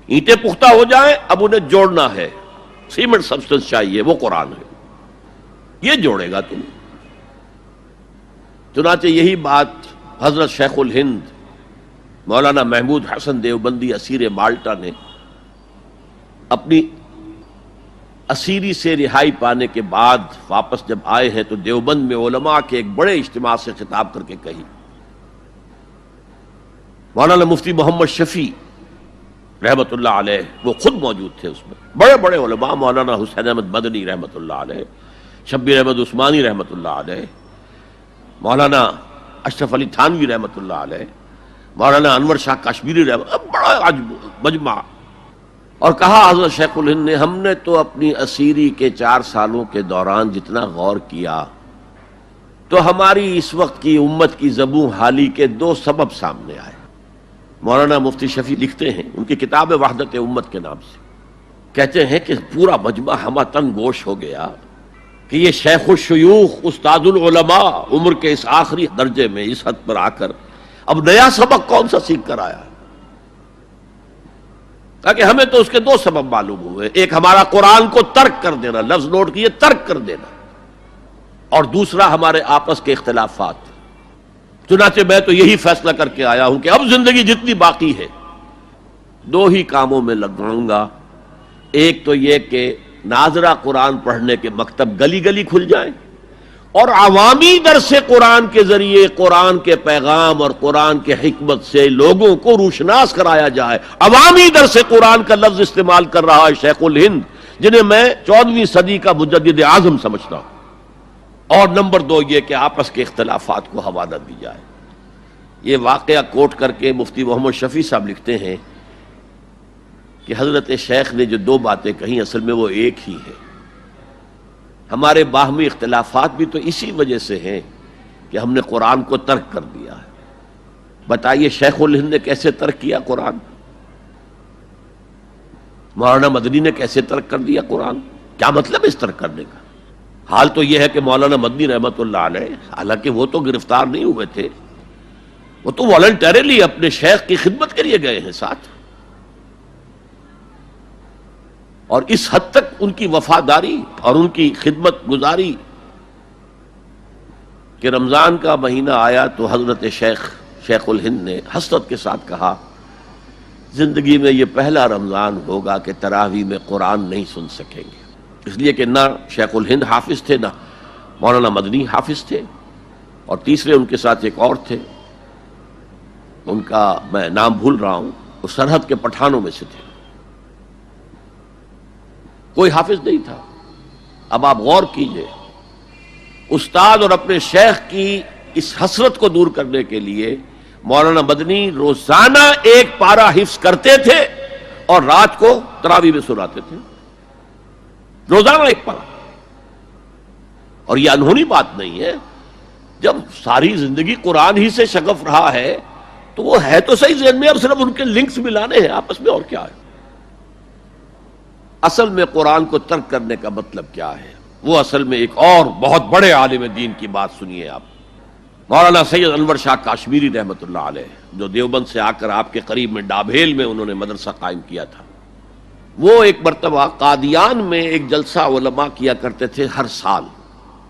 اینٹیں پختہ ہو جائیں، اب انہیں جوڑنا ہے، سیمنٹ سبسٹنس چاہیے، وہ قرآن ہے، یہ جوڑے گا تم۔ چنانچہ یہی بات حضرت شیخ الہند مولانا محمود حسن دیوبندی اسیر مالٹا نے اپنی اسیری سے رہائی پانے کے بعد واپس جب آئے ہیں تو دیوبند میں علماء کے ایک بڑے اجتماع سے خطاب کر کے کہی۔ مولانا مفتی محمد شفیع رحمت اللہ علیہ وہ خود موجود تھے اس میں، بڑے بڑے علماء، مولانا حسین احمد مدنی رحمت اللہ علیہ، شبیر احمد عثمانی رحمت اللہ علیہ، مولانا اشرف علی تھانوی رحمت اللہ علیہ، مولانا انور شاہ کشمیری رحمت، بڑا مجمع، اور کہا حضرت شیخ الہند نے ہم نے تو اپنی اسیری کے 4 سالوں کے دوران جتنا غور کیا تو ہماری اس وقت کی امت کی زبوں حالی کے 2 سبب سامنے آئے۔ مولانا مفتی شفیع لکھتے ہیں ان کی کتاب وحدت امت کے نام سے، کہتے ہیں کہ پورا مجمع ہمہ تن گوش ہو گیا کہ یہ شیخ الشیوخ استاد العلماء عمر کے اس آخری درجے میں اس حد پر آ کر اب نیا سبق کون سا سیکھ کر آیا؟ تاکہ ہمیں تو اس کے 2 سبب معلوم ہوئے، ایک ہمارا قرآن کو ترک کر دینا، لفظ نوٹ کیے، ترک کر دینا، اور دوسرا ہمارے آپس کے اختلافات۔ چنانچہ میں تو یہی فیصلہ کر کے آیا ہوں کہ اب زندگی جتنی باقی ہے 2 ہی کاموں میں لگاؤں گا، ایک تو یہ کہ ناظرہ قرآن پڑھنے کے مکتب گلی گلی کھل جائیں اور عوامی درس قرآن کے ذریعے قرآن کے پیغام اور قرآن کے حکمت سے لوگوں کو روشناس کرایا جائے۔ عوامی درس قرآن کا لفظ استعمال کر رہا ہے شیخ الہند، جنہیں میں 14ویں صدی کا مجدد اعظم سمجھتا ہوں۔ اور نمبر 2 یہ کہ آپس کے اختلافات کو حوالہ دی جائے۔ یہ واقعہ کوٹ کر کے مفتی محمد شفیع صاحب لکھتے ہیں کہ حضرت شیخ نے جو 2 باتیں کہیں اصل میں وہ ایک ہی ہے۔ ہمارے باہمی اختلافات بھی تو اسی وجہ سے ہیں کہ ہم نے قرآن کو ترک کر دیا ہے۔ بتائیے شیخ الہند نے کیسے ترک کیا قرآن؟ مولانا مدنی نے کیسے ترک کر دیا قرآن؟ کیا مطلب اس ترک کرنے کا؟ حال تو یہ ہے کہ مولانا مدنی رحمت اللہ علیہ، حالانکہ وہ تو گرفتار نہیں ہوئے تھے، وہ تو والنٹریلی اپنے شیخ کی خدمت کے لیے گئے ہیں ساتھ، اور اس حد تک ان کی وفاداری اور ان کی خدمت گزاری کہ رمضان کا مہینہ آیا تو حضرت شیخ الہند نے حسرت کے ساتھ کہا زندگی میں یہ پہلا رمضان ہوگا کہ تراویح میں قرآن نہیں سن سکیں گے، اس لیے کہ نہ شیخ الہند حافظ تھے، نہ مولانا مدنی حافظ تھے، اور تیسرے ان کے ساتھ ایک اور تھے، ان کا میں نام بھول رہا ہوں، وہ سرحد کے پٹھانوں میں سے تھے، کوئی حافظ نہیں تھا۔ اب آپ غور کیجئے، استاد اور اپنے شیخ کی اس حسرت کو دور کرنے کے لیے مولانا مدنی روزانہ 1 پارہ حفظ کرتے تھے اور رات کو تراویح میں سناتے تھے، روزانہ 1 پارہ۔ اور یہ انہونی بات نہیں ہے، جب ساری زندگی قرآن ہی سے شغف رہا ہے تو وہ ہے تو صحیح ذہن میں، اب صرف ان کے لنکس ملانے ہیں آپس میں، اور کیا ہے؟ اصل میں قرآن کو ترک کرنے کا مطلب کیا ہے؟ وہ اصل میں ایک اور بہت بڑے عالم دین کی بات سنیے آپ، مولانا سید انور شاہ کشمیری رحمت اللہ علیہ، جو دیوبند سے آ کر آپ کے قریب میں ڈابھیل میں انہوں نے مدرسہ قائم کیا تھا۔ وہ ایک مرتبہ قادیان میں ایک جلسہ علماء کیا کرتے تھے ہر سال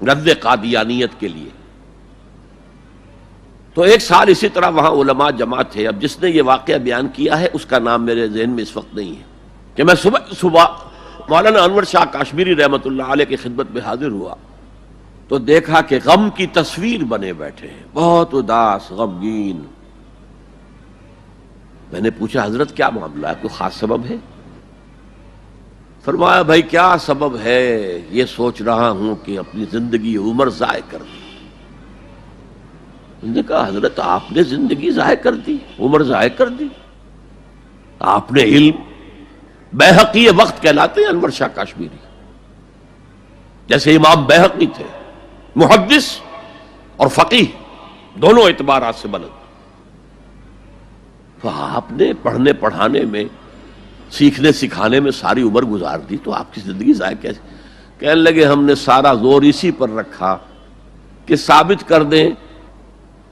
رد قادیانیت کے لیے، تو ایک سال اسی طرح وہاں علماء جمع تھے۔ اب جس نے یہ واقعہ بیان کیا ہے اس کا نام میرے ذہن میں اس وقت نہیں ہے، کہ میں صبح مولانا انور شاہ کشمیری رحمت اللہ علیہ کی خدمت میں حاضر ہوا تو دیکھا کہ غم کی تصویر بنے بیٹھے ہیں، بہت اداس، غمگین۔ میں نے پوچھا حضرت کیا معاملہ ہے، کوئی خاص سبب ہے؟ فرمایا بھائی کیا سبب ہے، یہ سوچ رہا ہوں کہ اپنی زندگی عمر ضائع کر دی۔ میں نے کہا حضرت آپ نے زندگی ضائع کر دی، عمر ضائع کر دی؟ آپ نے علم، بیہقی وقت کہلاتے ہیں انور شاہ کشمیری، جیسے امام بیہقی تھے، محدث اور فقیہ دونوں اعتبارات سے بلند، تو آپ نے پڑھنے پڑھانے میں، سیکھنے سکھانے میں ساری عمر گزار دی، تو آپ کی زندگی ضائع کیسے؟ کہنے لگے ہم نے سارا زور اسی پر رکھا کہ ثابت کر دیں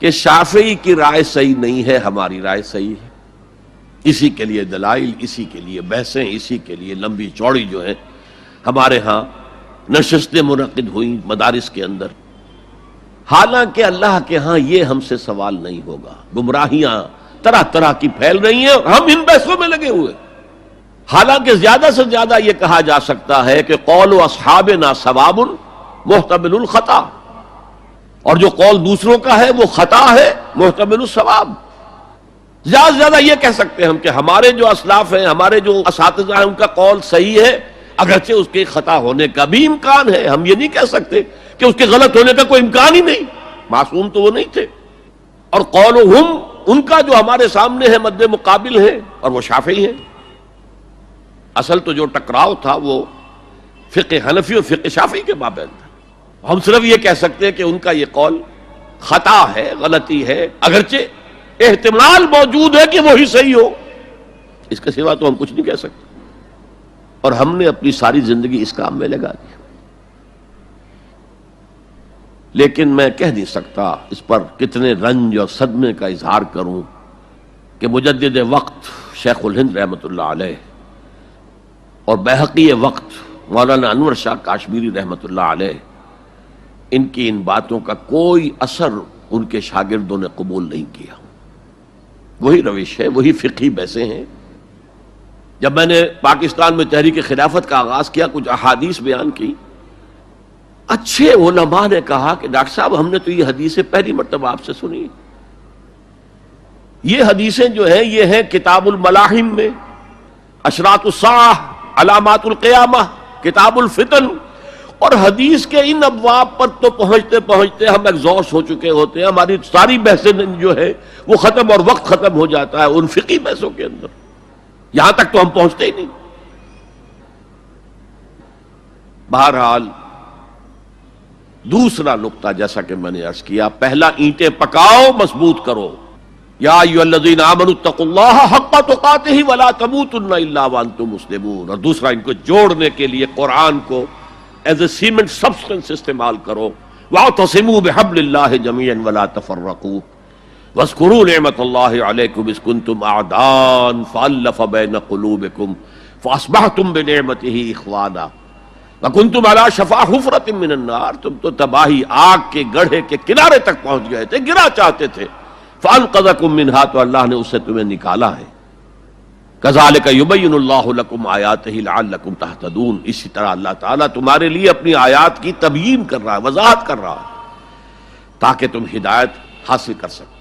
کہ شافعی کی رائے صحیح نہیں ہے، ہماری رائے صحیح ہے۔ اسی کے لیے دلائل، اسی کے لیے بحثیں، اسی کے لیے لمبی چوڑی جو ہیں ہمارے ہاں نشستیں منعقد ہوئیں مدارس کے اندر. حالانکہ اللہ کے ہاں یہ ہم سے سوال نہیں ہوگا. گمراہیاں طرح طرح کی پھیل رہی ہیں اور ہم ان بحثوں میں لگے ہوئے. حالانکہ زیادہ سے زیادہ یہ کہا جا سکتا ہے کہ قول اصحابنا ثواب محتمل الخطا، اور جو قول دوسروں کا ہے وہ خطا ہے محتمل الثواب. زیادہ سے زیادہ یہ کہہ سکتے ہیں ہم کہ ہمارے جو اسلاف ہیں، ہمارے جو اساتذہ ہیں، ان کا قول صحیح ہے، اگرچہ اس کے خطا ہونے کا بھی امکان ہے. ہم یہ نہیں کہہ سکتے کہ اس کے غلط ہونے کا کوئی امکان ہی نہیں، معصوم تو وہ نہیں تھے. اور قولہم، ان کا جو ہمارے سامنے ہے مد مقابل ہے، اور وہ شافعی ہیں. اصل تو جو ٹکراؤ تھا وہ فقہ حنفی اور فقہ شافعی کے مابین تھا. ہم صرف یہ کہہ سکتے ہیں کہ ان کا یہ قول خطا ہے، غلطی ہے، اگرچہ احتمال موجود ہے کہ وہی صحیح ہو. اس کے سوا تو ہم کچھ نہیں کہہ سکتے. اور ہم نے اپنی ساری زندگی اس کام میں لگا دی. لیکن میں کہہ نہیں سکتا اس پر کتنے رنج اور صدمے کا اظہار کروں کہ مجدد وقت شیخ الہند رحمۃ اللہ علیہ اور بحقی وقت مولانا انور شاہ کاشمیری رحمۃ اللہ علیہ، ان کی ان باتوں کا کوئی اثر ان کے شاگردوں نے قبول نہیں کیا. وہی روش ہے، وہی فقہی بحثیں ہیں. جب میں نے پاکستان میں تحریک خلافت کا آغاز کیا، کچھ احادیث بیان کی، اچھے علماء نے کہا کہ ڈاکٹر صاحب ہم نے تو یہ حدیثیں پہلی مرتبہ آپ سے سنی. یہ حدیثیں جو ہیں یہ ہیں کتاب الملاحم میں، اشراط الساعہ، علامات القیامہ، کتاب الفتن. اور حدیث کے ان ابواب پر تو پہنچتے پہنچتے ہم ایگزاسٹ ہو چکے ہوتے ہیں. ہماری ساری بحثیں جو ہے وہ ختم، اور وقت ختم ہو جاتا ہے ان فقہی بحثوں کے اندر. یہاں تک تو ہم پہنچتے ہی نہیں. بہرحال دوسرا نقطہ جیسا کہ میں نے عرض کیا، پہلا اینٹیں پکاؤ، مضبوط کرو. یا ایھا الذین آمنوا اتقوا اللہ حق تقاتہ ولا تموتن الا وانتم مسلمون. اور دوسرا ان کو جوڑنے کے لیے قرآن کو ایز اے سیمنٹ سبسٹنس استعمال کرو. واعتصموا بحبل اللہ جميعا ولا تفرقوا واذکروا نعمت اللہ علیکم اذ کنتم اعداء فالف بین قلوبکم فاصبحتم بنعمتہ اخوانا وکنتم علی شفا حفرۃ من النار. تم تو تباہی آگ کے گڑھے کے کنارے تک پہنچ گئے تھے، گرا چاہتے تھے. فانقذکم منہا، تو اللہ نے اس سے تمہیں نکالا ہے. کذالک یبین اللہ لکم آیاتہ لعلکم تہتدون. اسی طرح اللہ تعالیٰ تمہارے لیے اپنی آیات کی تبیین کر رہا ہے، وضاحت کر رہا ہے، تاکہ تم ہدایت حاصل کر سکو.